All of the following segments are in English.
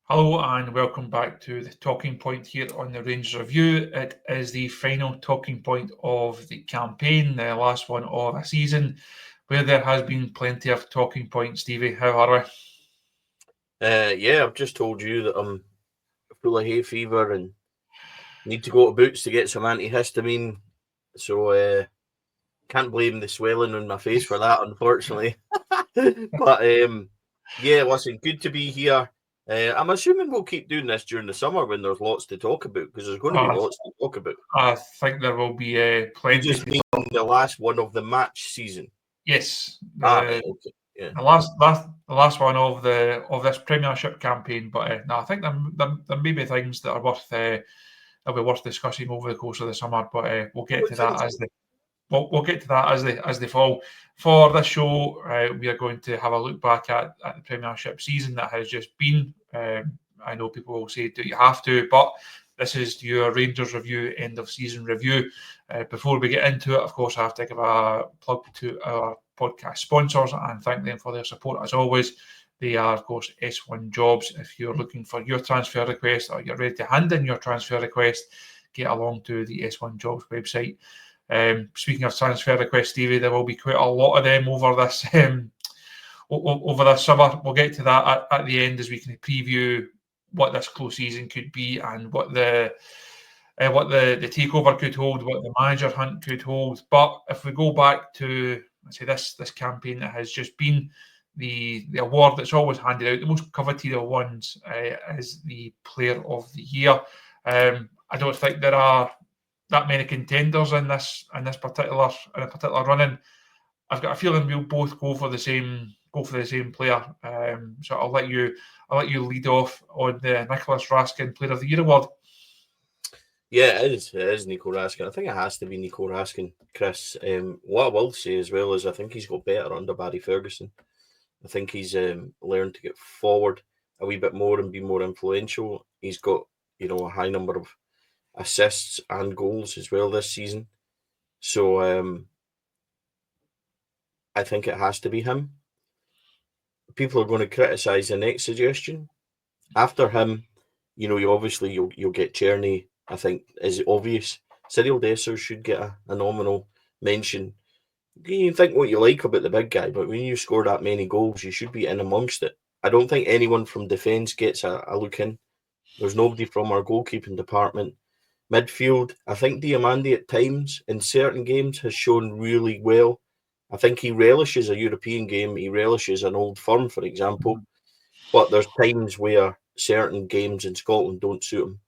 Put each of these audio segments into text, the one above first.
Hello and welcome back to the talking point here on the Rangers Review. It is the final talking point of the campaign, the last one of a season, where there has been plenty of talking points. Stevie, how are we? Yeah, I've just told you that I'm full of hay fever and need to go to Boots to get some antihistamine. So can't blame the swelling on my face for that, unfortunately. But yeah, listen, good to be here. I'm assuming we'll keep doing this during the summer when there's lots to talk about, because there's going to be Uh, lots to talk about. I think there will be You plenty just to mean talk. the last one of the match season. Yes, Right, okay, yeah. the last one of this Premiership campaign. But no, I think there may be things that are that'll be worth discussing over the course of the summer. But we'll get What to things? that we'll get to that as they fall. For this show, we are going to have a look back at the Premiership season that has just been. I know people will say, "Do you have to?" But this is your Rangers review, end of season review. Before we get into it, of course, I have to give a plug to our podcast sponsors and thank them for their support as always. They are, of course, S1 Jobs. If you're looking for your transfer request or you're ready to hand in your transfer request, get along to the S1 Jobs website. Speaking of transfer requests, Stevie, there will be quite a lot of them over this summer. We'll get to that at the end as we can preview what this close season could be and what the takeover could hold, what the manager hunt could hold. But if we go back to this campaign that has just been, the award that's always handed out, the most coveted of ones, is the Player of the Year. I don't think there are that many contenders in a particular running. I've got a feeling we'll both go for the same player. So I'll let you lead off on the Nicholas Raskin Player of the Year award. Yeah, it is Nico Raskin. I think it has to be Nico Raskin, Chris. What I will say as well is I think he's got better under Barry Ferguson. I think he's learned to get forward a wee bit more and be more influential. He's got, a high number of assists and goals as well this season. So I think it has to be him. People are going to criticise the next suggestion. After him, you'll get Czerny. I think is obvious. Cyril Dessers should get a nominal mention. You can think what you like about the big guy, but when you score that many goals, you should be in amongst it. I don't think anyone from defence gets a look in. There's nobody from our goalkeeping department. Midfield, I think Diamandi at times in certain games has shown really well. I think he relishes a European game. He relishes an Old Firm, for example. But there's times where certain games in Scotland don't suit him.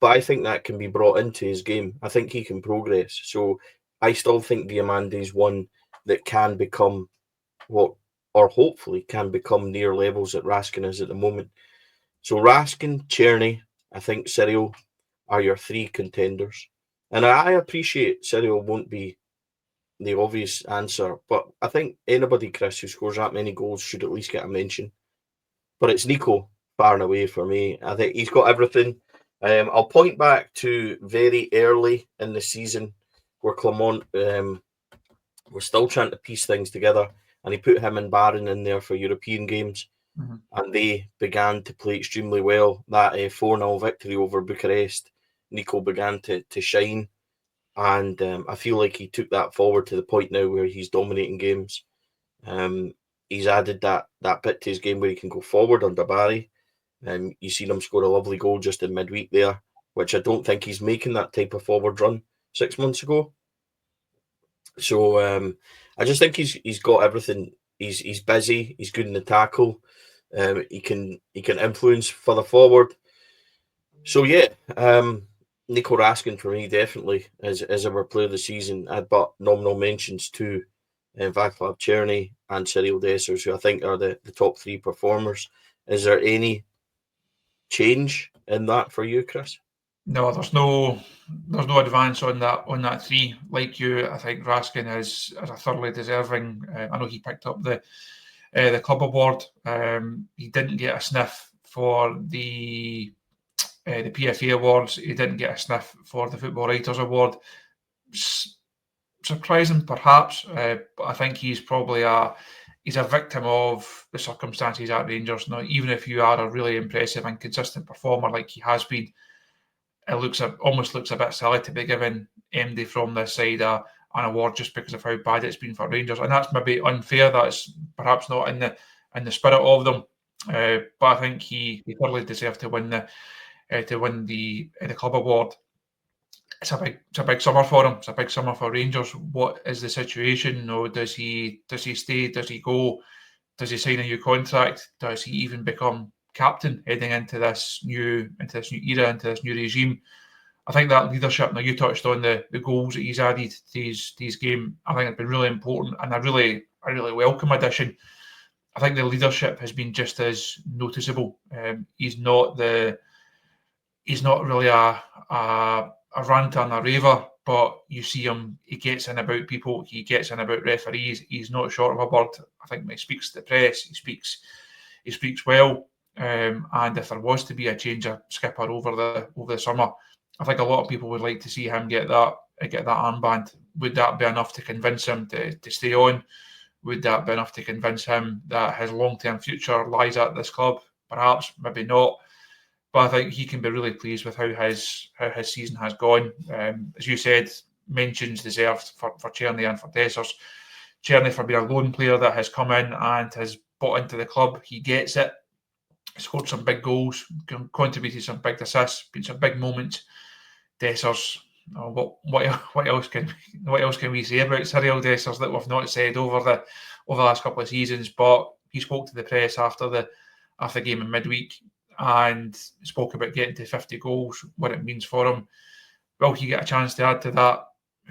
But I think that can be brought into his game. I think he can progress. So I still think Diamandi is one that can become or hopefully can become near levels that Raskin is at the moment. So Raskin, Czerny, I think Cyril are your three contenders. And I appreciate Cyril won't be the obvious answer, but I think anybody, Chris, who scores that many goals should at least get a mention. But it's Nico far and away for me. I think he's got everything. I'll point back to very early in the season where Clermont were still trying to piece things together, and he put him and Barron in there for European games, and they began to play extremely well. That 4-0 victory over Bucharest, Nico began to shine, and I feel like he took that forward to the point now where he's dominating games. He's added that bit to his game where he can go forward under Barry. You seen him score a lovely goal just in midweek there, which I don't think he's making that type of forward run 6 months ago. So I just think he's got everything. He's busy. He's good in the tackle. He can influence further forward. So yeah, Nico Raskin for me definitely is our player of the season. But nominal mentions to Vaclav Czerny and Cyril Dessers, who I think are the top three performers. Is there any change in that for you, Chris? No, there's no advance on that three. Like you, I think Raskin is a thoroughly deserving. I know he picked up the club award. He didn't get a sniff for the PFA awards. He didn't get a sniff for the Football Writers Award. Surprising, perhaps, but I think he's probably a he's a victim of the circumstances at Rangers. Now, even if you are a really impressive and consistent performer like he has been, it almost looks a bit silly to be giving MD from this side an award just because of how bad it's been for Rangers, and that's maybe unfair. That's perhaps not in the spirit of them, but I think he thoroughly deserved to win the club award. It's a big summer for him. It's a big summer for Rangers. What is the situation? No, does he stay? Does he go? Does he sign a new contract? Does he even become captain heading into this new era, into this new regime? I think that leadership. Now, you touched on the goals that he's added to his game. I think it's been really important and a really welcome addition. I think the leadership has been just as noticeable. He's not really a ranter and a raver, but you see him. He gets in about people. He gets in about referees. He's not short of a word. I think when he speaks to the press, he speaks well. And if there was to be a change of skipper over the summer, I think a lot of people would like to see him get that armband. Would that be enough to convince him to stay on? Would that be enough to convince him that his long-term future lies at this club? Perhaps, maybe not. But I think he can be really pleased with how his season has gone. As you said, mentions deserved for Czerny and for Dessers. Czerny for being a lone player that has come in and has bought into the club. He gets it. Scored some big goals, contributed some big assists, been some big moments. Dessers, what else can we say about Cyril Dessers that we've not said over the last couple of seasons? But he spoke to the press after the game in midweek and spoke about getting to 50 goals, what it means for him. Will he get a chance to add to that?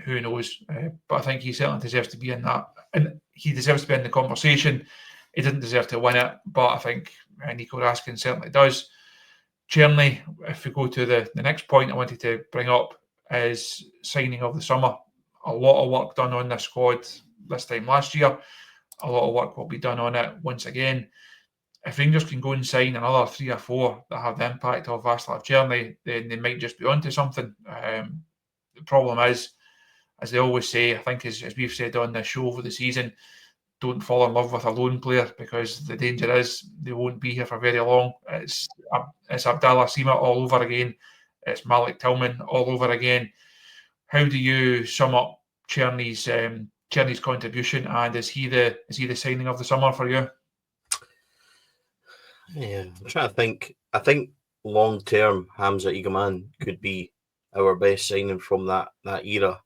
Who knows? But I think he certainly deserves to be in that, and he deserves to be in the conversation. He didn't deserve to win it, but I think Nico Raskin certainly does. Czerny, if we go to the next point I wanted to bring up, is signing of the summer. A lot of work done on this squad this time last year. A lot of work will be done on it once again. If Rangers can go and sign another 3 or 4 that have the impact of Václav Czerny, then they might just be onto something. The problem is, as they always say, I think as we've said on this show over the season, don't fall in love with a lone player, because the danger is they won't be here for very long. It's Abdallah Sima all over again. It's Malik Tillman all over again. How do you sum up Czerny's contribution, and is he the signing of the summer for you? Yeah, I'm trying to think. I think long term, Hamza Igaman could be our best signing from that era,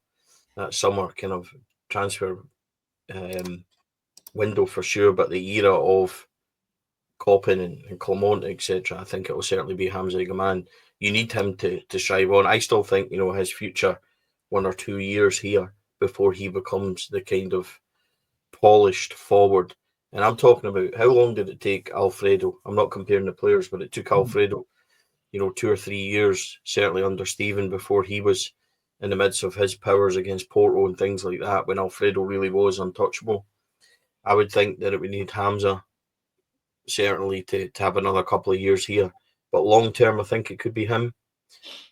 that summer kind of transfer window for sure. But the era of Coppin and Clement, etc., I think it will certainly be Hamza Igaman. You need him to strive on. I still think, his future 1 or 2 years here before he becomes the kind of polished forward. And I'm talking about, how long did it take Alfredo? I'm not comparing the players, but it took Alfredo, 2 or 3 years, certainly under Stephen, before he was in the midst of his powers against Porto and things like that, when Alfredo really was untouchable. I would think that it would need Hamza, certainly, to have another couple of years here. But long term, I think it could be him.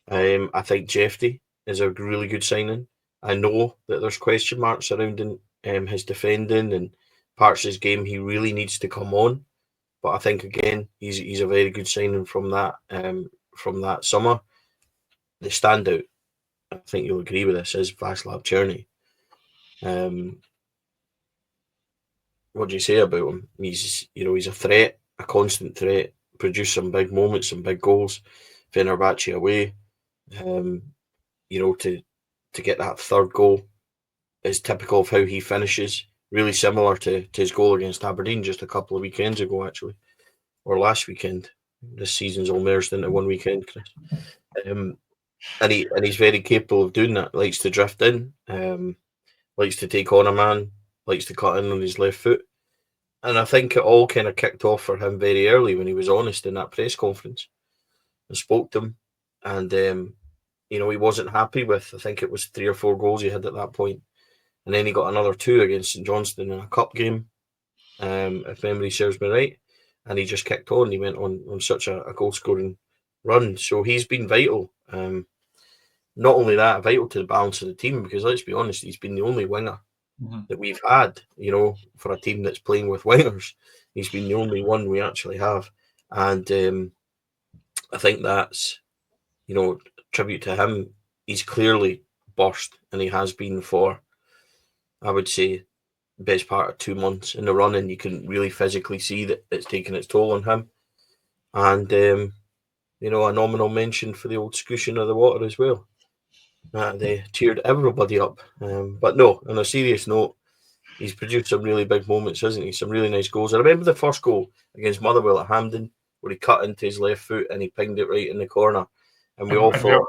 I think Jeffrey is a really good signing. I know that there's question marks surrounding his defending and parts of his game he really needs to come on. But I think, again, he's a very good signing from that summer. The standout, I think you'll agree with this, is Václav Czerny. What do you say about him? He's a threat, a constant threat. Produced some big moments, some big goals. Fenerbahce away. To get that third goal is typical of how he finishes. Really similar to his goal against Aberdeen just a couple of weekends ago, actually, or last weekend. This season's all merged into one weekend, Chris. And he's very capable of doing that. Likes to drift in, likes to take on a man, likes to cut in on his left foot. And I think it all kind of kicked off for him very early when he was honest in that press conference. I spoke to him, and he wasn't happy with, I think it was 3 or 4 goals he had at that point. And then he got another 2 against St Johnstone in a cup game, if memory serves me right. And he just kicked on. He went on such a goal-scoring run. So he's been vital. Not only that, vital to the balance of the team, because let's be honest, he's been the only winger that we've had, for a team that's playing with wingers. He's been the only one we actually have. And I think that's, tribute to him. He's clearly burst, and he has been for, I would say, the best part of 2 months in the run, and you can really physically see that it's taken its toll on him. And, a nominal mention for the old scoosing of the water as well. They cheered everybody up. But no, on a serious note, he's produced some really big moments, hasn't he? Some really nice goals. I remember the first goal against Motherwell at Hampden, where he cut into his left foot and he pinged it right in the corner. And we all thought...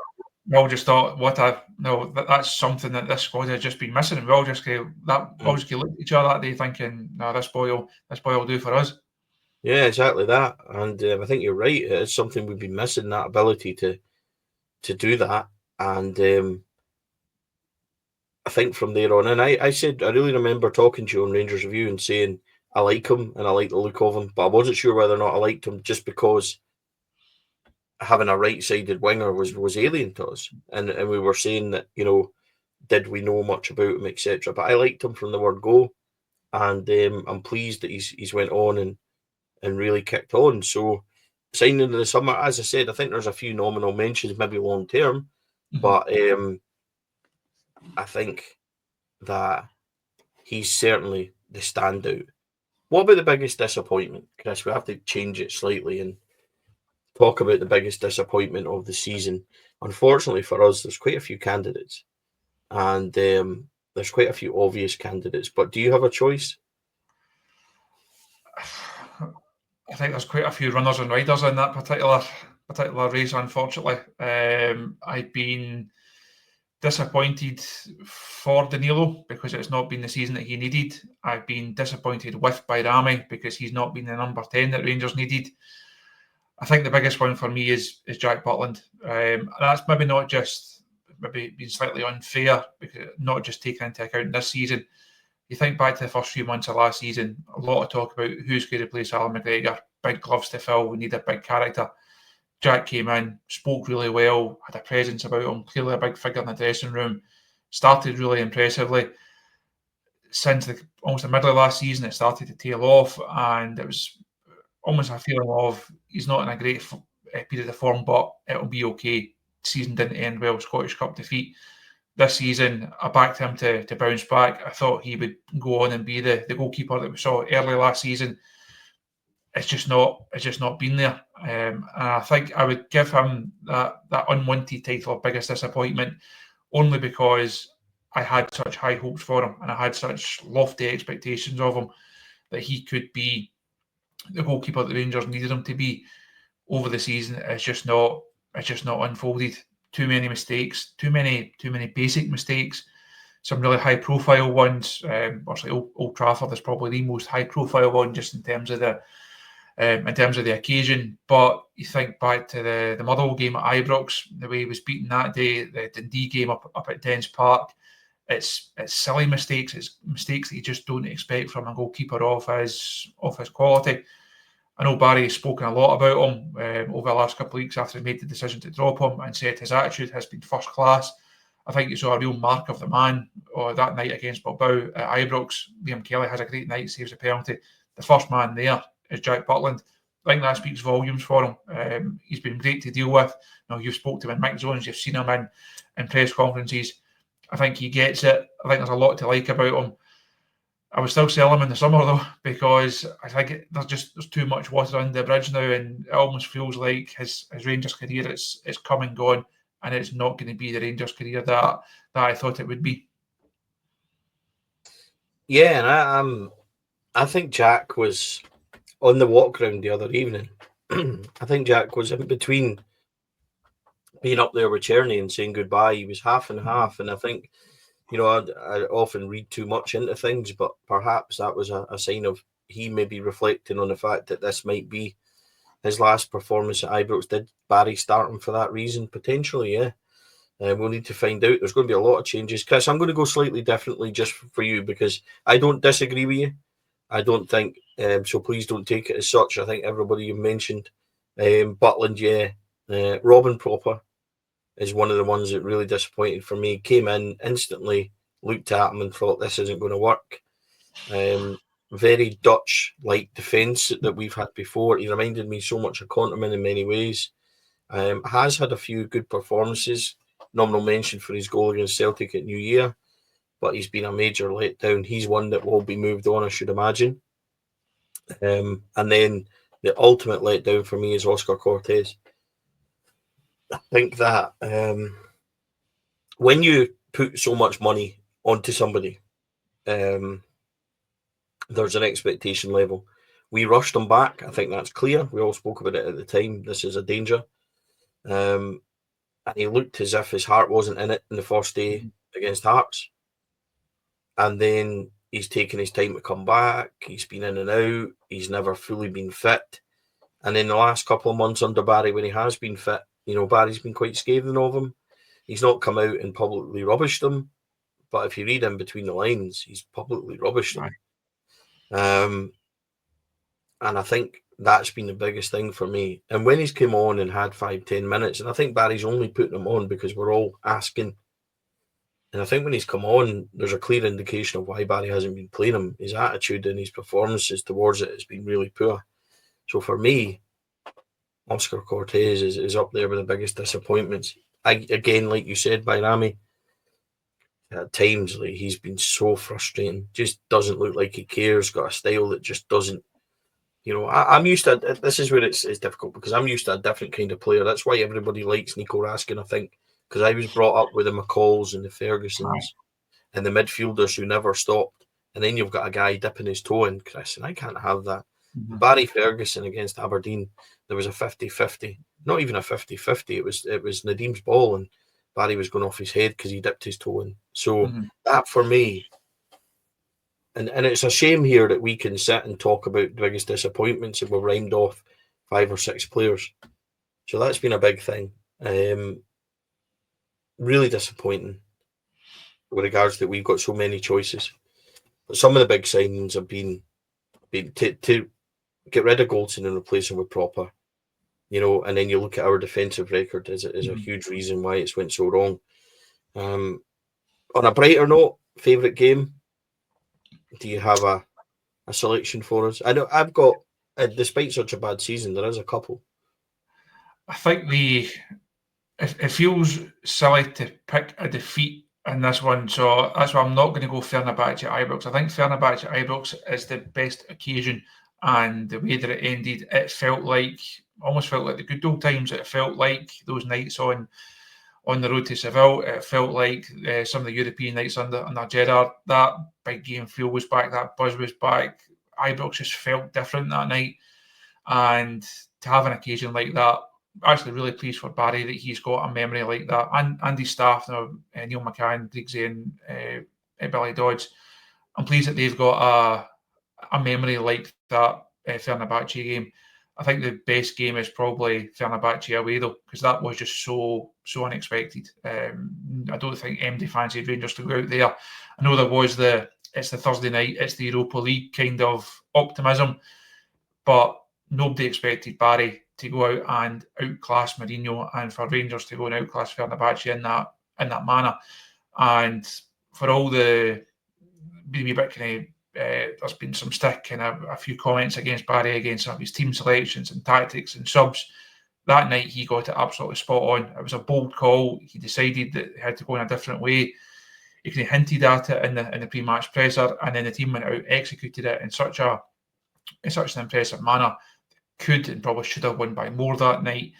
We all just thought, that's something that this squad has just been missing. And we all just looked at each other that day thinking, no, this boy will do for us. Yeah, exactly that. And I think you're right. It is something we've been missing, that ability to do that. And I think from there on, and I said, I really remember talking to you on Rangers Review and saying I like him and I like the look of him, but I wasn't sure whether or not I liked him just because having a right-sided winger was alien to us. And we were saying that, did we know much about him, etc. But I liked him from the word go. And I'm pleased that he's went on and really kicked on. So signing in the summer, as I said, I think there's a few nominal mentions, maybe long term, but I think that he's certainly the standout. What about the biggest disappointment, Chris? We have to change it slightly and talk about the biggest disappointment of the season. Unfortunately for us, there's quite a few candidates, and there's quite a few obvious candidates. But do you have a choice? I think there's quite a few runners and riders in that particular race, unfortunately. I've been disappointed for Danilo because it's not been the season that he needed. I've been disappointed with Bayrami because he's not been the number 10 that Rangers needed. I think the biggest one for me is Jack Butland. That's maybe not just being slightly unfair, because not just taking into account this season. You think back to the first few months of last season, a lot of talk about who's going to replace Alan McGregor, big gloves to fill, we need a big character. Jack came in, spoke really well, had a presence about him, clearly a big figure in the dressing room, started really impressively. Since almost the middle of last season, it started to tail off, and it was almost a feeling of he's not in a great period of form, but it'll be okay. Season didn't end well, Scottish Cup defeat. This season, I backed him to bounce back. I thought he would go on and be the goalkeeper that we saw early last season. It's just not been there. And I think I would give him that unwanted title of biggest disappointment only because I had such high hopes for him and I had such lofty expectations of him that he could be the goalkeeper that the Rangers needed him to be over the season. It's just not unfolded. Too many mistakes, too many basic mistakes, some really high profile ones. Obviously Old Trafford is probably the most high profile one just in terms of the occasion. But you think back to the Motherwell game at Ibrox, the way he was beaten that day, the Dundee game up at Dens Park. It's silly mistakes. It's mistakes that you just don't expect from a goalkeeper of his quality. I know Barry has spoken a lot about him over the last couple of weeks after he made the decision to drop him, and said his attitude has been first class. I think you saw a real mark of the man that night against Bilbao at Ibrox. Liam Kelly has a great night, saves a penalty. The first man there is Jack Butland. I think that speaks volumes for him. He's been great to deal with. You've spoke to him in mixed zones, you've seen him in press conferences. I think he gets it. I think there's a lot to like about him. I would still sell him in the summer though, because I think there's too much water under the bridge now, and it almost feels like his Rangers career it's come and gone, and it's not going to be the Rangers career that I thought it would be. Yeah, and I think Jack was on the walk round the other evening. I think Jack was in between being up there with Czerny and saying goodbye. He was half and half, and I think, I often read too much into things, but perhaps that was a sign of he may be reflecting on the fact that this might be his last performance at Ibrox. Did Barry start him for that reason? Potentially, yeah. We'll need to find out. There's going to be a lot of changes. Chris, I'm going to go slightly differently just for you, because I don't disagree with you. I don't think, so please don't take it as such. I think everybody you mentioned, Butland, yeah. Robin Proper is one of the ones that really disappointed for me. Came in instantly, looked at him and thought this isn't going to work. Very Dutch-like defence that we've had before. He reminded me so much of Conterman in many ways. Has had a few good performances. Nominal mention for his goal against Celtic at New Year, but he's been a major letdown. He's one that will be moved on, I should imagine. And then the ultimate letdown for me is Oscar Cortez. I think that when you put so much money onto somebody, there's an expectation level. We rushed him back. I think that's clear. We all spoke about it at the time. This is a danger. And he looked as if his heart wasn't in it in the first day against Hearts. And then he's taken his time to come back. He's been in and out. He's never fully been fit. And in the last couple of months under Barry, when he has been fit, Barry's been quite scathing of him. He's not come out and publicly rubbished him. But if you read in between the lines, he's publicly rubbished him. Right. And I think that's been the biggest thing for me. And when he's come on and had 5-10 minutes, and I think Barry's only putting him on because we're all asking. And I think when he's come on, there's a clear indication of why Barry hasn't been playing him. His attitude and his performances towards it has been really poor. So for me, Oscar Cortez is up there with the biggest disappointments. Again, like you said, by Rami, at times he's been so frustrating. Just doesn't look like he cares. Got a style that just doesn't. I'm used to. This is where it's difficult because I'm used to a different kind of player. That's why everybody likes Nico Raskin, I think, because I was brought up with the McCalls and the Fergusons and the midfielders who never stopped. And then you've got a guy dipping his toe in, Chris, and I can't have that. Mm-hmm. Barry Ferguson against Aberdeen, there was a 50-50, not even a 50-50. It was Nadim's ball, and Barry was going off his head because he dipped his toe in. So that for me. And it's a shame here that we can sit and talk about the biggest disappointments and we've rhymed off 5 or 6 players. So that's been a big thing. Really disappointing with regards that we've got so many choices. But some of the big signings have been to get rid of Goldson and replace him with Proper. And then you look at our defensive record as a huge reason why it's went so wrong. On a brighter note, favourite game? Do you have a selection for us? I know I've got, despite such a bad season, there is a couple. I think it feels silly to pick a defeat in this one, so that's why I'm not going to go Fenerbahce at Ibrox. I think Fenerbahce at Ibrox is the best occasion, and the way that it ended, it almost felt like the good old times. It felt like those nights on the road to Seville. It felt like some of the European nights under Gerrard. That big game feel was back, that buzz was back. Ibrox just felt different that night. And to have an occasion like that, actually really pleased for Barry that he's got a memory like that. And his staff, Neil McCann, Griggsy and Billy Dodds, I'm pleased that they've got a memory like that Fenerbahce game. I think the best game is probably Fenerbahce away, though, because that was just so unexpected. I don't think MD fancied Rangers to go out there. I know there was it's the Thursday night, it's the Europa League kind of optimism, but nobody expected Barry to go out and outclass Mourinho and for Rangers to go and outclass Fenerbahce in that manner. And for all the being a bit kind of there's been some stick and a few comments against Barry, against some of his team selections and tactics and subs. That night he got it absolutely spot on. It was a bold call. He decided that he had to go in a different way. He kind of hinted at it in the pre-match presser, and then the team went out, executed it in such an impressive manner. Could and probably should have won by more that night.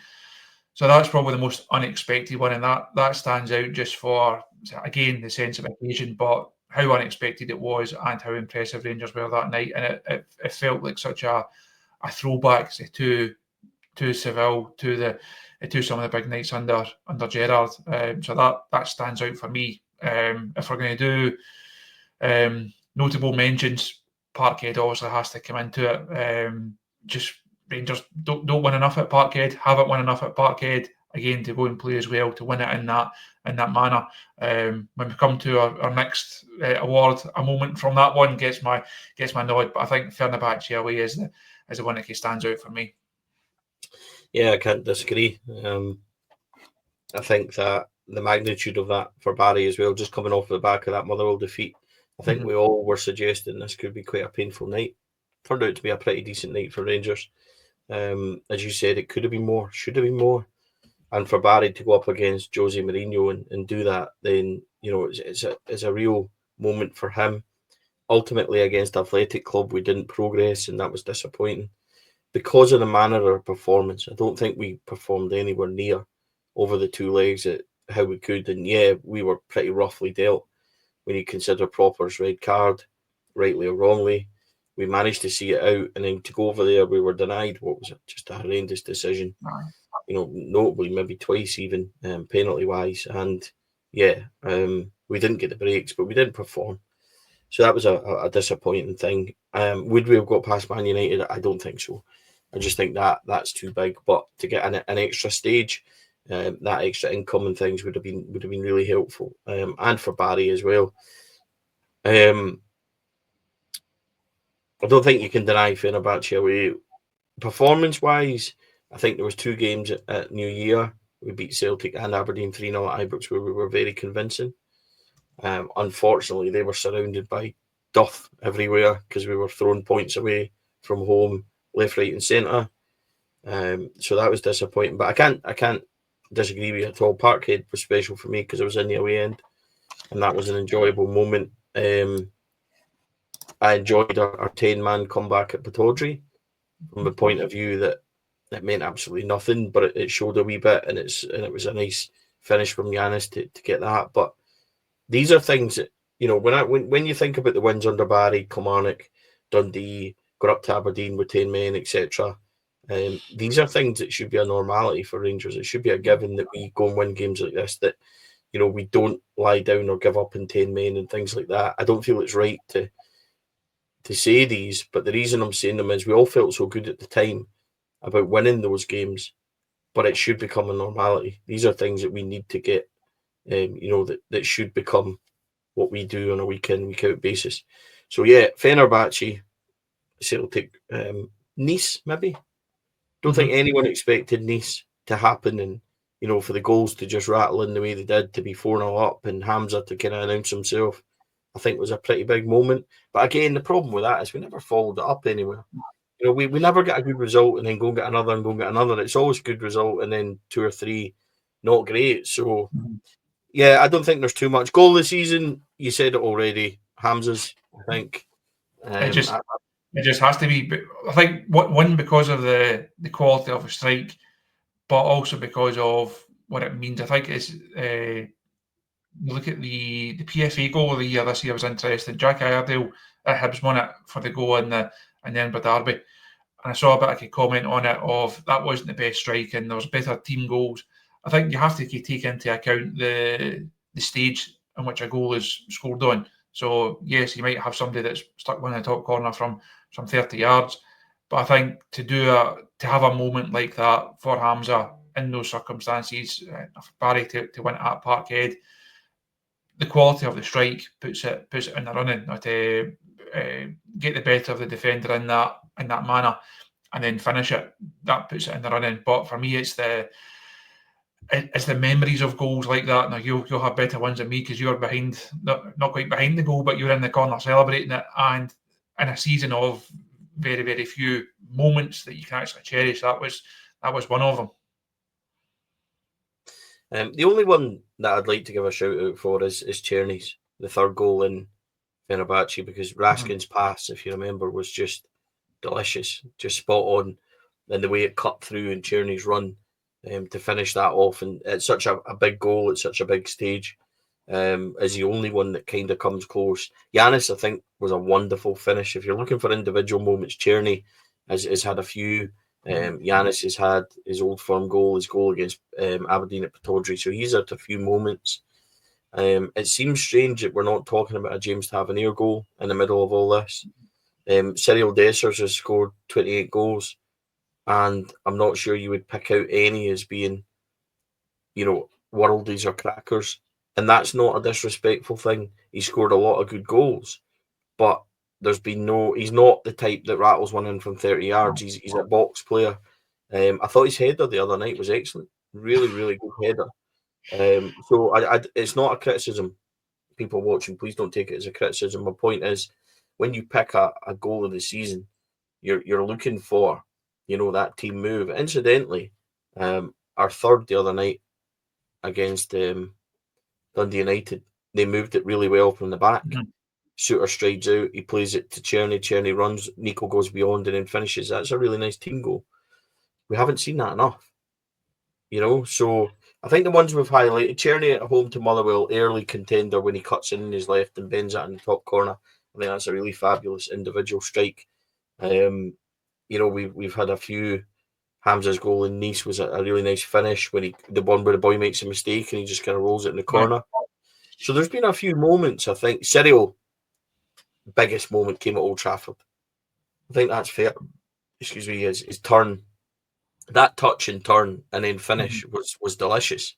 So that's probably the most unexpected one, and that stands out just for, again, the sense of occasion, but how unexpected it was and how impressive Rangers were that night. And it felt like such a throwback to Seville, to some of the big nights under Gerrard. So that stands out for me. If we're going to do notable mentions, Parkhead obviously has to come into it. Just Rangers don't win enough at Parkhead, haven't won enough at Parkhead. Again, to go and play as well, to win it in that manner. When we come to our next award, a moment from that one gets my nod. But I think Fenerbahce away is the one that stands out for me. Yeah, I can't disagree. I think that the magnitude of that for Barry as well, just coming off the back of that Motherwell defeat. I think we all were suggesting this could be quite a painful night. Turned out to be a pretty decent night for Rangers. As you said, it could have been more, should have been more. And for Barry to go up against Jose Mourinho and do that, then it's a real moment for him. Ultimately, against Athletic Club, we didn't progress, and that was disappointing because of the manner of our performance. I don't think we performed anywhere near over the 2 legs at how we could. And yeah, we were pretty roughly dealt when you consider Proper's red card, rightly or wrongly. We managed to see it out, and then to go over there, we were denied. What was it? Just a horrendous decision. Notably maybe twice even, penalty-wise. And yeah, we didn't get the breaks, but we didn't perform. So that was a disappointing thing. Would we have got past Man United? I don't think so. I just think that's too big. But to get an extra stage, that extra income and things would have been really helpful, and for Barry as well. I don't think you can deny Fenerbahce away. Performance-wise, I think there was 2 games at New Year. We beat Celtic and Aberdeen 3-0 at Ibrox, where we were very convincing. Unfortunately, they were surrounded by duff everywhere because we were throwing points away from home, left, right, and centre. So that was disappointing. But I can't disagree with you at all. Parkhead was special for me because I was in the away end, and that was an enjoyable moment. I enjoyed our 10-man comeback at Pittodrie from the point of view that it meant absolutely nothing, but it showed a wee bit, and it was a nice finish from Giannis to get that. But these are things that, when you think about the wins under Barry, Kilmarnock, Dundee, got up to Aberdeen with 10 men, etc. These are things that should be a normality for Rangers. It should be a given that we go and win games like this, that we don't lie down or give up in 10 men and things like that. I don't feel it's right to say these, but the reason I'm saying them is we all felt so good at the time about winning those games, but it should become a normality. These are things that we need to get, that should become what we do on a week in, week out basis. So yeah, Fenerbahce, Celtic, Nice maybe. Don't think anyone expected Nice to happen, and for the goals to just rattle in the way they did, to be 4-0 up and Hamza to kind of announce himself, I think was a pretty big moment. But again, the problem with that is we never followed it up anywhere. We never get a good result and then go and get another and go and get another. It's always a good result and then 2 or 3 not great. So yeah, I don't think there's too much. Goal of the season, you said it already, Hamza's, I think. It just has to be. I think one, because of the quality of a strike, but also because of what it means. I think it's look at the PFA goal of the year this year was interesting. Jack Iredale at Hibs won it for the goal in the Edinburgh Derby, and I saw a bit of a comment on it of that wasn't the best strike and there was better team goals. I think you have to take into account the stage in which a goal is scored on. So yes, you might have somebody that's stuck one in the top corner from 30 yards, but I think to have a moment like that for Hamza in those circumstances, for Barry to win at Parkhead, the quality of the strike puts it in the running. To get the better of the defender in that manner, and then finish it, that puts it in the running. But for me, it's the memories of goals like that. Now you'll have better ones than me because you're behind, not quite behind the goal, but you're in the corner celebrating it. And in a season of very, very few moments that you can actually cherish, that was one of them. The only one that I'd like to give a shout out for is Czerny's, the third goal in Fenerbahce, because Raskin's pass, if you remember, was just delicious, just spot on, and the way it cut through and Czerny's run to finish that off. And it's such a big goal, it's such a big stage, is the only one that kind of comes close. Giannis, I think, was a wonderful finish. If you're looking for individual moments, Czerny has had a few. Giannis has had his Old Firm goal, his goal against Aberdeen at Pittodrie, so he's had a few moments. It seems strange that we're not talking about a James Tavernier goal in the middle of all this. Cyril Dessers has scored 28 goals, and I'm not sure you would pick out any as being, worldies or crackers. And that's not a disrespectful thing. He scored a lot of good goals, but there's been he's not the type that rattles one in from 30 yards. He's a box player. I thought his header the other night was excellent. Really, really good header. So it's not a criticism. People watching, please don't take it as a criticism. My point is, when you pick a goal of the season, you're looking for, that team move. Incidentally, our third the other night against Dundee United, they moved it really well from the back. Mhm. Shooter strides out, he plays it to Czerny, Czerny runs, Nico goes beyond and then finishes. That's a really nice team goal. We haven't seen that enough, so I think the ones we've highlighted, Czerny at home to Motherwell, early contender when he cuts in his left and bends it in the top corner. I think that's a really fabulous individual strike. We've had a few. Hamza's goal in Nice was a really nice finish when the one where the boy makes a mistake and he just kind of rolls it in the corner. So there's been a few moments, I think. Cyril, biggest moment came at Old Trafford. I think that's fair. Excuse me, his turn, that touch and turn and then finish was delicious.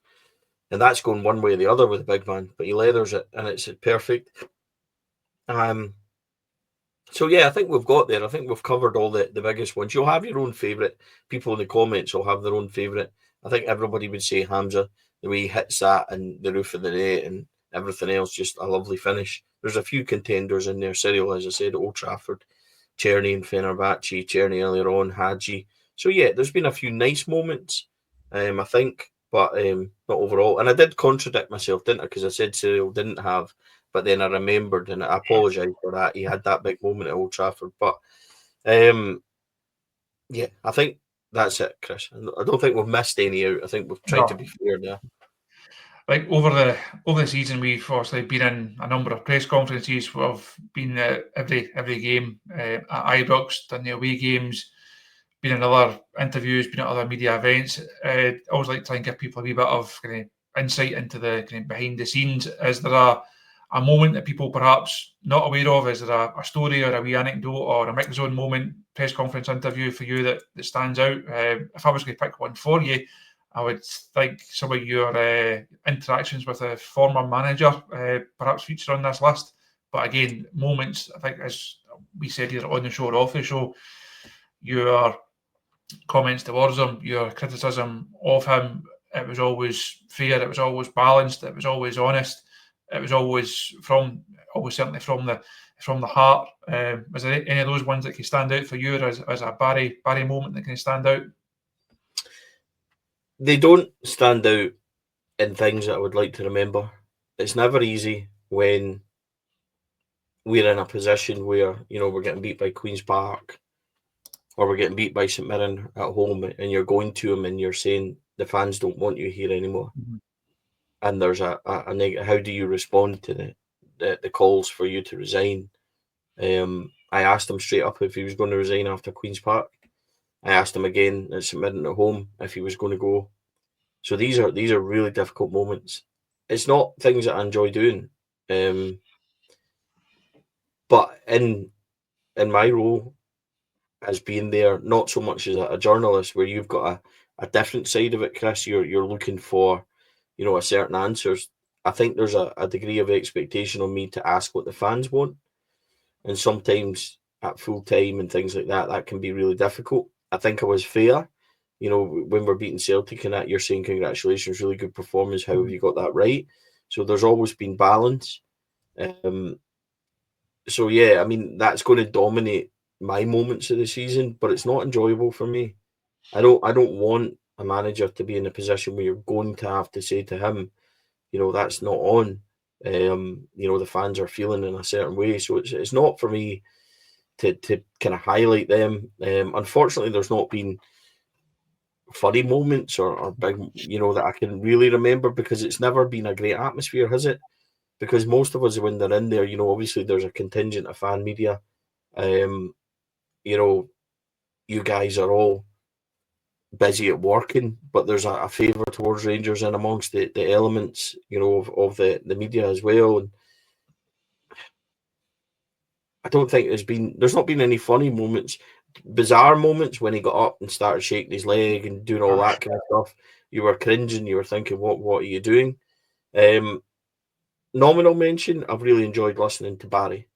And that's going one way or the other with the big man, but he leathers it and it's perfect. So yeah, I think we've got there. I think we've covered all the biggest ones. You'll have your own favourite. People in the comments will have their own favourite. I think everybody would say Hamza, the way he hits that and the roof of the net and everything else, just a lovely finish. There's a few contenders in there. Cyril, as I said, at Old Trafford, Czerny and Fenerbahce, Czerny earlier on, Hadji. So yeah, there's been a few nice moments, I think, but not overall. And I did contradict myself, didn't I? Because I said Cyril didn't have, but then I remembered, and I apologise for that. He had that big moment at Old Trafford, but yeah, I think that's it, Chris. I don't think we've missed any out. I think we've tried to be fair there. Like over the season, we've obviously been in a number of press conferences. We've been at every game at Ibrox, done the away games, been in other interviews, been at other media events. I always like to try and give people a wee bit of kind of insight into the kind of behind the scenes. Is there a moment that people perhaps not aware of? Is there a story or a wee anecdote or a mix zone moment, press conference interview for you that stands out? If I was going to pick one for you, I would think some of your interactions with a former manager perhaps feature on this list. But again, moments, I think, as we said either on the show or off the show, your comments towards him, your criticism of him, it was always fair, it was always balanced, it was always honest, it was always certainly from the heart. Was there any of those ones that can stand out for you as a Barry moment that can stand out? They don't stand out in things that I would like to remember. It's never easy when we're in a position where, we're getting beat by Queen's Park or we're getting beat by St Mirren at home and you're going to them and you're saying the fans don't want you here anymore. Mm-hmm. And there's a negative. How do you respond to the calls for you to resign? I asked him straight up if he was going to resign after Queen's Park. I asked him again at St Mirren at home if he was going to go. So these are really difficult moments. It's not things that I enjoy doing, but in my role as being there, not so much as a journalist, where you've got a different side of it, Chris. You're looking for, a certain answers. I think there's a degree of expectation on me to ask what the fans want, and sometimes at full time and things like that, that can be really difficult. I think I was fair. When we're beating Celtic and that, you're saying congratulations, really good performance. How have you got that right? So there's always been balance. So yeah, I mean, that's going to dominate my moments of the season, but it's not enjoyable for me. I don't want a manager to be in a position where you're going to have to say to him, that's not on. The fans are feeling in a certain way. So it's not for me to kind of highlight them. Unfortunately, there's not been funny moments or big, that I can really remember, because it's never been a great atmosphere, has it? Because most of us, when they're in there, obviously there's a contingent of fan media. You guys are all busy at working, but there's a favour towards Rangers in amongst the elements, of the media as well. And I don't think there's not been any funny moments. Bizarre moments when he got up and started shaking his leg and doing all that kind of stuff. You were cringing. You were thinking, what are you doing? Nominal mention, I've really enjoyed listening to Barry.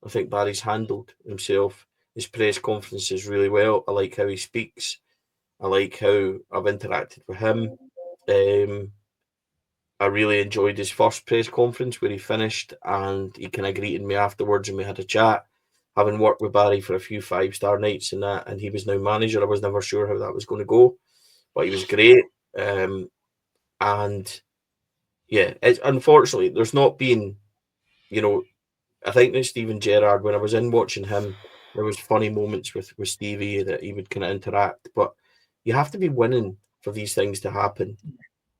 I think Barry's handled himself, his press conferences really well. I like how he speaks. I like how I've interacted with him. I really enjoyed his first press conference where he finished and he kind of greeted me afterwards and we had a chat. Having worked with Barry for a few 5-star nights and that, and he was now manager, I was never sure how that was going to go, but he was great. And yeah, it's unfortunately there's not been, I think that Steven Gerrard, when I was in watching him, there was funny moments with Stevie that he would kind of interact, but you have to be winning for these things to happen.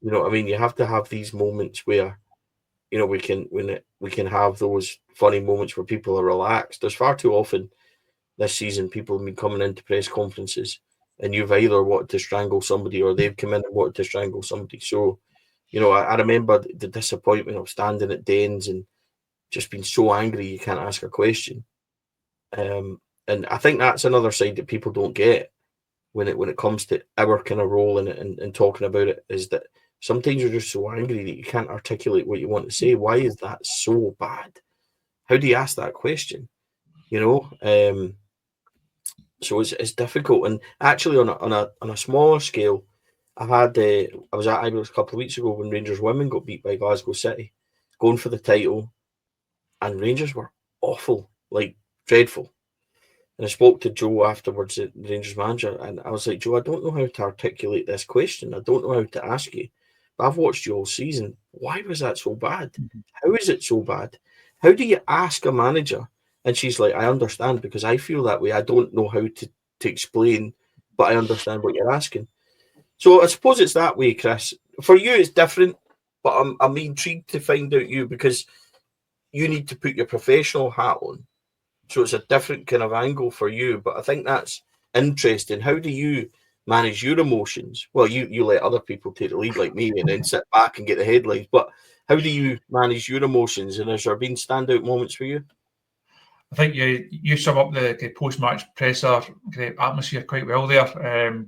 You know what I mean? You have to have these moments where we can have those funny moments where people are relaxed. There's far too often this season people have been coming into press conferences and you've either wanted to strangle somebody or they've come in and wanted to strangle somebody. So, I remember the disappointment of standing at Danes and just being so angry you can't ask a question. And I think that's another side that people don't get when it comes to our kind of role in it and talking about it, is that sometimes you're just so angry that you can't articulate what you want to say. Why is that so bad? How do you ask that question? So it's difficult. And actually, on a smaller scale, I was at Ibrox a couple of weeks ago when Rangers women got beat by Glasgow City, going for the title, and Rangers were awful, like dreadful. And I spoke to Joe afterwards, the Rangers manager, and I was like, Joe, I don't know how to articulate this question. I don't know how to ask you. But I've watched you all season. Why was that so bad? How is it so bad? How do you ask a manager? And she's like, I understand because I feel that way. I don't know how to explain, but I understand what you're asking. So I suppose it's that way, Chris. For you, it's different, but I'm intrigued to find out you, because you need to put your professional hat on. So it's a different kind of angle for you. But I think that's interesting. How do you manage your emotions? Well, you let other people take the lead like me and then sit back and get the headlines. But how do you manage your emotions? And has there been standout moments for you? I think you sum up the post-match presser atmosphere quite well there.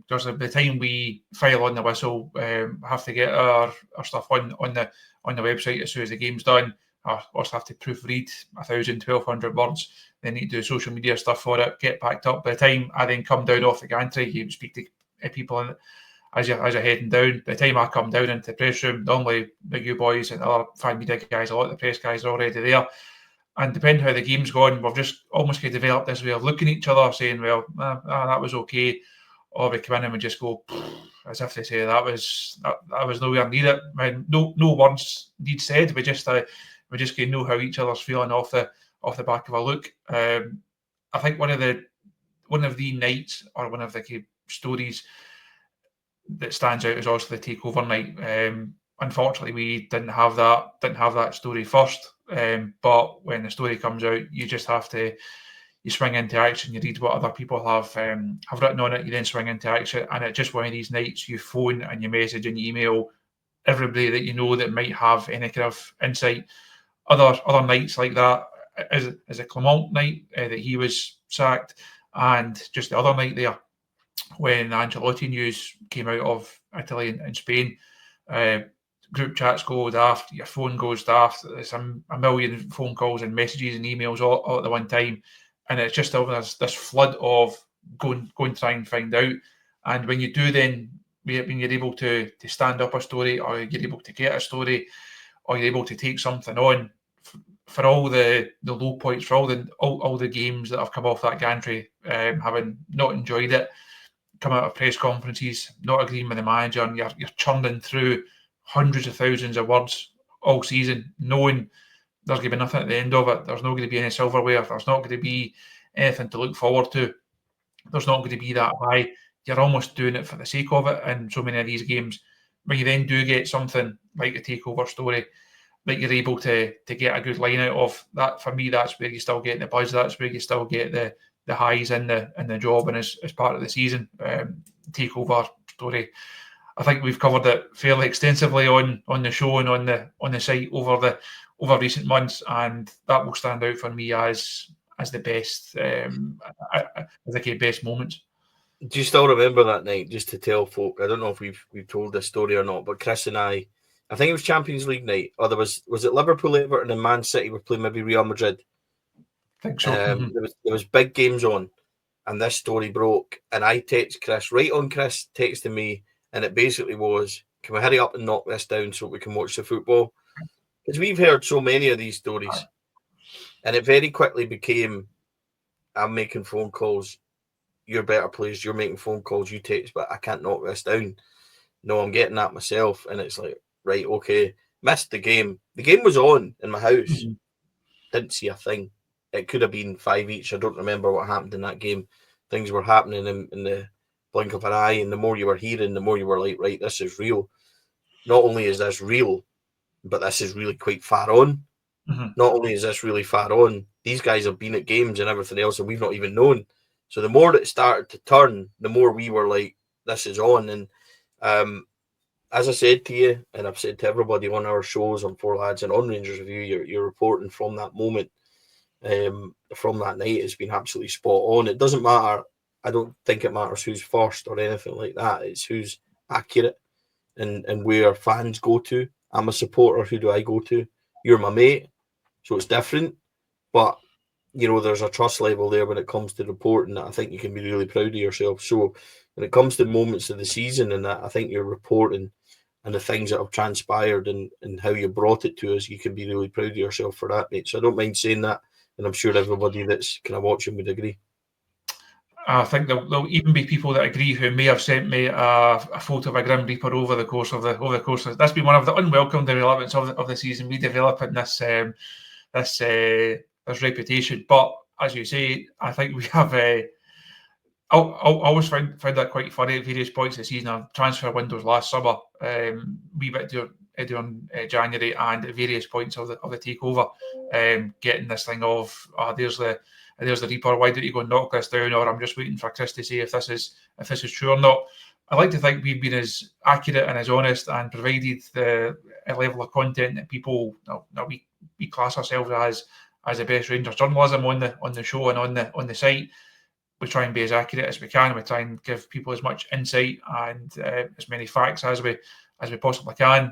There's the time we file on the whistle, have to get our stuff on the website as soon as the game's done. Us have to proofread 1,000, 1,200 words. Then need to do social media stuff for it, get packed up. By the time I then come down off the gantry, you speak to people as you're heading down. By the time I come down into the press room, normally the you boys and other fan media guys, a lot of the press guys are already there. And depending how the game's gone, we've just almost developed this way of looking at each other, saying, well, that was okay. Or we come in and we just go, as if to say, that was nowhere near it. I mean, no words need said. We just know how each other's feeling off the back of a look. I think one of the nights, or one of the stories that stands out is also the takeover night. Unfortunately, we didn't have that story first. But when the story comes out, you just have to swing into action. You read what other people have written on it. You then swing into action, and it's just one of these nights. You phone and you message and you email everybody that you know that might have any kind of insight. Other nights like that is a Clement night that he was sacked, and just the other night there when Ancelotti news came out of Italy and Spain. Group chats go daft, your phone goes daft. There's a million phone calls and messages and emails all at the one time, and it's just this flood of going try and find out. And when you do, then when you're able to stand up a story, or you're able to get a story, or you're able to take something on, for all the low points, for all the games that have come off that gantry, having not enjoyed it, come out of press conferences, not agreeing with the manager, and you're churning through hundreds of thousands of words all season, knowing there's going to be nothing at the end of it. There's not going to be any silverware. There's not going to be anything to look forward to. There's not going to be that high. You're almost doing it for the sake of it in so many of these games. When you then do get something like a takeover story that you're able to get a good line out of, that for me, that's where you still get the buzz. That's where you still get the highs in the job and as part of the season. Takeover story, I think we've covered it fairly extensively on the show and on the site over recent months, and that will stand out for me as the best, best moments. Do you still remember that night? Just to tell folk, I don't know if we've told this story or not, but Chris and I think it was Champions League night, or was it Liverpool, Everton, and Man City were playing maybe Real Madrid. I think so. There was big games on, and this story broke, and I text Chris right on. Chris texted me. And it basically was, can we hurry up and knock this down so we can watch the football? Because we've heard so many of these stories, and it very quickly became, I'm making phone calls, you're better players, you're making phone calls, you text, but I can't knock this down. No, I'm getting that myself. And it's like, right, okay, missed the game. The game was on in my house. Didn't see a thing. It could have been 5 each. I don't remember what happened in that game. Things were happening in the blink of an eye, and the more you were hearing, the more you were like, right, this is real. Not only is this real, but this is really quite far on. Not only is this really far on, these guys have been at games and everything else, and we've not even known. So the more that it started to turn, the more we were like, this is on. And as I said to you, and I've said to everybody on our shows on Four Lads and on Rangers Review, you're reporting from that moment, from that night, has been absolutely spot on. It doesn't matter. I don't think it matters who's first or anything like that. It's who's accurate and where fans go to. I'm a supporter. Who do I go to? You're my mate. So it's different. But, you know, there's a trust level there when it comes to reporting that I think you can be really proud of yourself. So when it comes to moments of the season and that, I think you're reporting and the things that have transpired and how you brought it to us, you can be really proud of yourself for that, mate. So I don't mind saying that. And I'm sure everybody that's kind of watching would agree. I think there'll even be people that agree who may have sent me a photo of a Grim Reaper over the course of that's been one of the unwelcome developments of the season. We developing this reputation, but as you say, I think we have. I always found that quite funny at various points of the season. Our transfer windows last summer, we bit during January, and at various points of the takeover, getting this thing of there's the Reaper. Why don't you go and knock this down? Or I'm just waiting for Chris to say if this is true or not. I like to think we've been as accurate and as honest and provided the level of content that people that we class ourselves as the best Rangers journalism on the show and on the site. We try and be as accurate as we can. We try and give people as much insight and as many facts as we possibly can.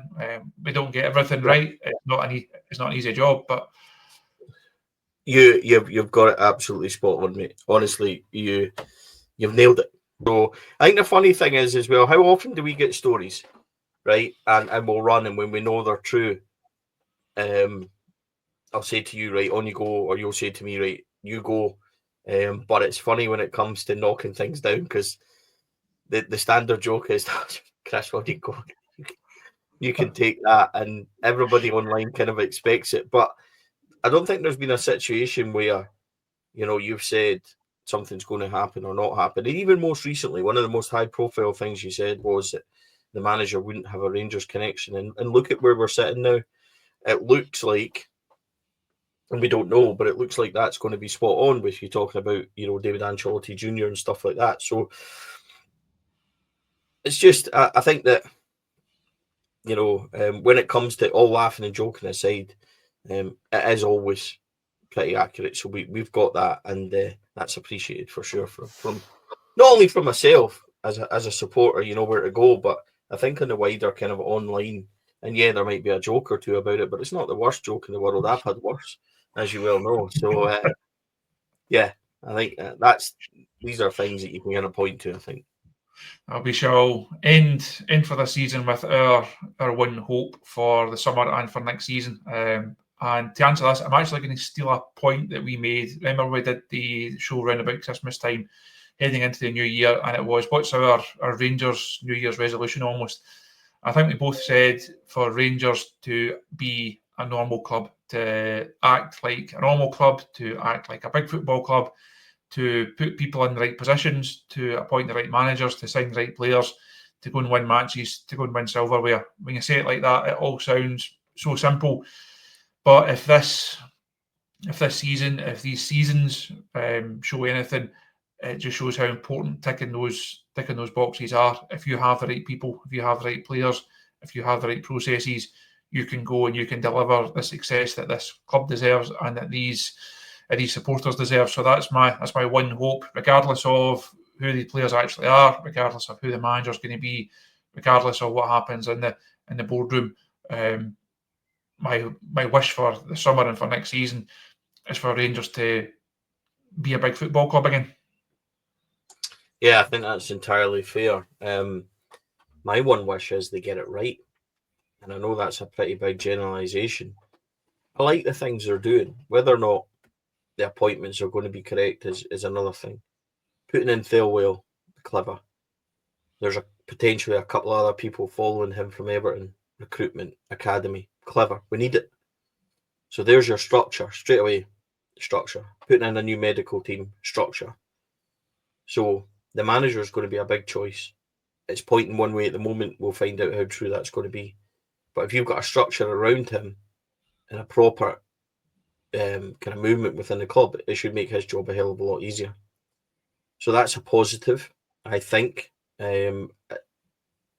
We don't get everything right. It's not an easy job, but You've got it absolutely spot on, mate. Honestly, you've nailed it. So I think the funny thing is as well, how often do we get stories, right? And we'll run, and when we know they're true, I'll say to you, right, on you go, or you'll say to me, right, you go. But it's funny when it comes to knocking things down, because the standard joke is, Chris, on you go. You can take that, and everybody online kind of expects it. But I don't think there's been a situation where, you know, you've said something's going to happen or not happen. And even most recently, one of the most high-profile things you said was that the manager wouldn't have a Rangers connection. And look at where we're sitting now. It looks like, and we don't know, but it looks like that's going to be spot on with you talking about, you know, David Ancelotti Jr. and stuff like that. So it's just, I think that, you know, when it comes to all laughing and joking aside, it is always pretty accurate. So we've got that, and that's appreciated for sure from not only from myself as a supporter, you know where to go, but I think in the wider kind of online. And yeah, there might be a joke or two about it, but it's not the worst joke in the world. I've had worse, as you well know. So yeah, I think these are things that you can kind of point to, I think. We shall end for the season with our one hope for the summer and for next season. And to answer this, I'm actually going to steal a point that we made. Remember, we did the show around about Christmas time, heading into the new year, and it was, what's our Rangers New Year's resolution almost? I think we both said for Rangers to be a normal club, to act like a normal club, to act like a big football club, to put people in the right positions, to appoint the right managers, to sign the right players, to go and win matches, to go and win silverware. When you say it like that, it all sounds so simple. But if these seasons show anything, it just shows how important ticking those boxes are. If you have the right people, if you have the right players, if you have the right processes, you can go and you can deliver the success that this club deserves and that these supporters deserve. So that's my one hope, regardless of who the players actually are, regardless of who the manager's going to be, regardless of what happens in the boardroom. My wish for the summer and for next season is for Rangers to be a big football club again. Yeah, I think that's entirely fair. My one wish is they get it right. And I know that's a pretty big generalisation. I like the things they're doing. Whether or not the appointments are going to be correct is another thing. Putting in Thelwell, clever. There's potentially a couple of other people following him from Everton, recruitment, academy, clever. We need it. So there's your structure, straight away, structure. Putting in a new medical team, structure. So the manager is going to be a big choice. It's pointing one way at the moment. We'll find out how true that's going to be. But if you've got a structure around him and a proper kind of movement within the club, it should make his job a hell of a lot easier. So that's a positive, I think, in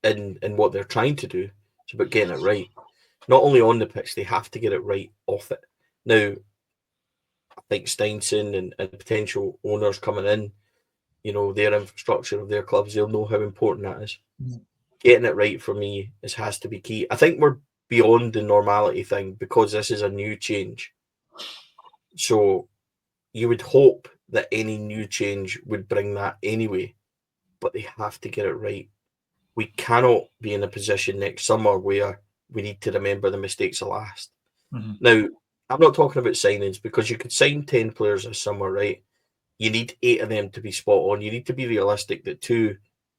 what they're trying to do. It's about getting it right. Not only on the pitch, they have to get it right off it. Now, I think Steinson and potential owners coming in, their infrastructure of their clubs, they'll know how important that is. Mm-hmm. Getting it right for me has to be key. I think we're beyond the normality thing because this is a new change. So you would hope that any new change would bring that anyway, but they have to get it right. We cannot be in a position next summer where we need to remember the mistakes of last. Mm-hmm. Now, I'm not talking about signings because you could sign 10 players this summer, right? You need 8 of them to be spot on. You need to be realistic that 2,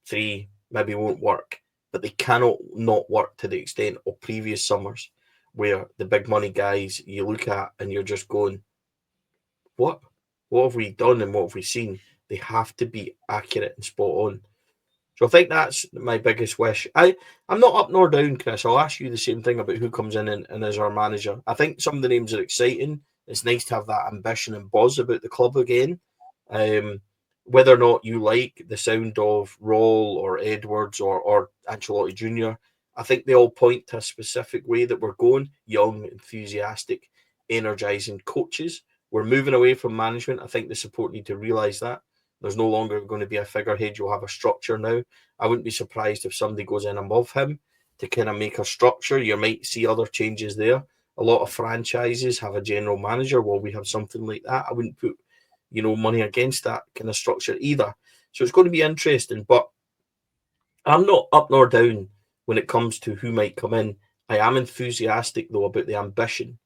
3 maybe won't work, but they cannot not work to the extent of previous summers where the big money guys you look at and you're just going, what have we done and what have we seen? They have to be accurate and spot on. So I think that's my biggest wish. I'm not up nor down, Chris. I'll ask you the same thing about who comes in and is our manager. I think some of the names are exciting. It's nice to have that ambition and buzz about the club again. Whether or not you like the sound of Roll or Edwards or Ancelotti Jr., I think they all point to a specific way that we're going. Young, enthusiastic, energising coaches. We're moving away from management. I think the support need to realise that. There's no longer going to be a figurehead. You'll have a structure now. I wouldn't be surprised if somebody goes in above him to kind of make a structure. You might see other changes there. A lot of franchises have a general manager. Well, we have something like that. I wouldn't put, money against that kind of structure either. So it's going to be interesting. But I'm not up nor down when it comes to who might come in. I am enthusiastic, though, about the ambition.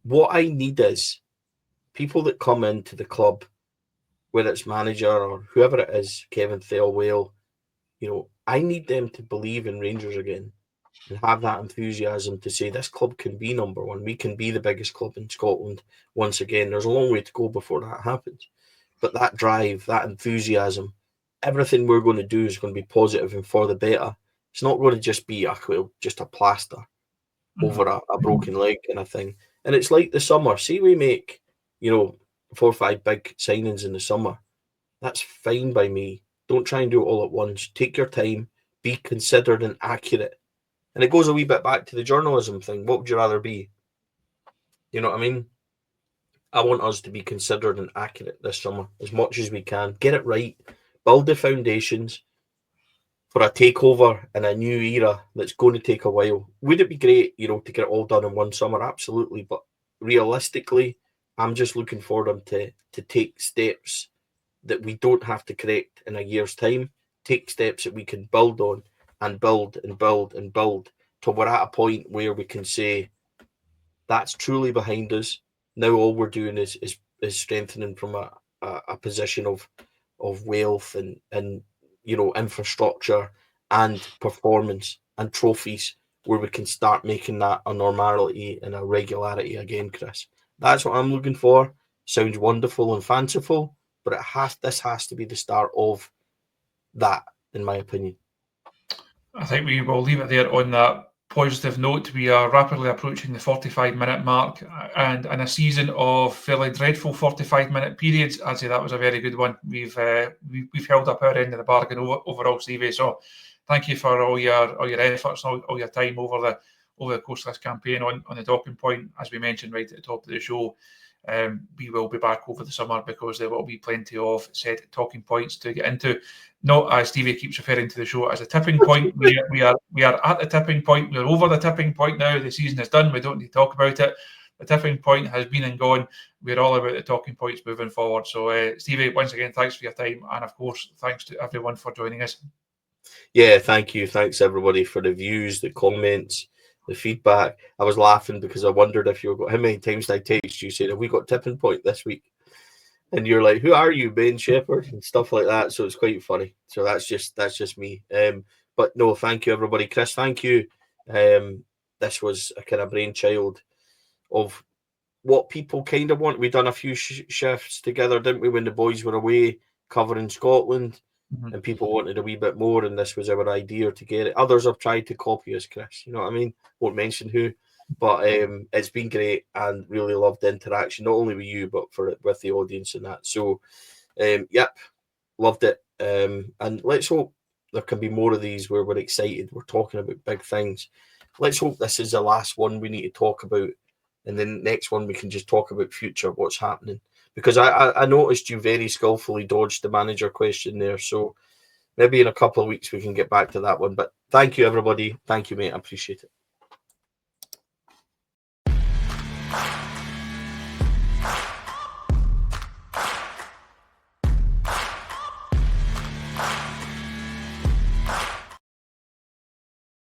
What I need is people that come into the club, whether it's manager or whoever it is, Kevin Thelwell, I need them to believe in Rangers again and have that enthusiasm to say this club can be number one. We can be the biggest club in Scotland once again. There's a long way to go before that happens. But that drive, that enthusiasm, everything we're going to do is going to be positive and for the better. It's not going to just be just a plaster over a broken leg kind of thing. And it's like the summer. See, we make, 4 or 5 big signings in the summer. That's fine by me. Don't try and do it all at once. Take your time. Be considered and accurate. And it goes a wee bit back to the journalism thing. What would you rather be? You know what I mean? I want us to be considered and accurate this summer as much as we can. Get it right. Build the foundations for a takeover in a new era that's going to take a while. Would it be great, to get it all done in one summer? Absolutely. But realistically, I'm just looking for them to take steps that we don't have to correct in a year's time. Take steps that we can build on and build and build and build till we're at a point where we can say that's truly behind us. Now all we're doing is strengthening from a position of wealth and infrastructure and performance and trophies where we can start making that a normality and a regularity again, Chris. That's what I'm looking for. Sounds wonderful and fanciful, but this has to be the start of that, in my opinion. I think we will leave it there on that positive note. We are rapidly approaching the 45-minute mark, and in a season of fairly dreadful 45-minute periods, I'd say that was a very good one. We've held up our end of the bargain overall, Stevie. So thank you for all your efforts and all your time over the course of this campaign on the talking point. As we mentioned right at the top of the show, we will be back over the summer because there will be plenty of set talking points to get into. Not as Stevie keeps referring to the show as a tipping point. We are at the tipping point. We're over the tipping point now. The season is done. We don't need to talk about it. The tipping point has been and gone. We're all about the talking points moving forward. So, Stevie, once again, thanks for your time. And, of course, thanks to everyone for joining us. Yeah, thank you. Thanks everybody for the views, the comments, the feedback. I was laughing because I wondered if you were how many times did I text you saying, have we got tipping point this week? And you're like, who are you, Ben Shepherd? And stuff like that. So it's quite funny. So that's just me. But no, thank you everybody. Chris, thank you. This was a kind of brainchild of what people kind of want. We done a few shifts together, didn't we, when the boys were away covering Scotland, and people wanted a wee bit more, and this was our idea to get it. Others have tried to copy us, Chris. You know what I mean? Won't mention who, but it's been great and really loved the interaction, not only with you but with the audience and that. So, yep, loved it. And let's hope there can be more of these where we're excited. We're talking about big things. Let's hope this is the last one we need to talk about. And then next one, we can just talk about future, what's happening. Because I noticed you very skillfully dodged the manager question there. So maybe in a couple of weeks, we can get back to that one. But thank you, everybody. Thank you, mate. I appreciate it.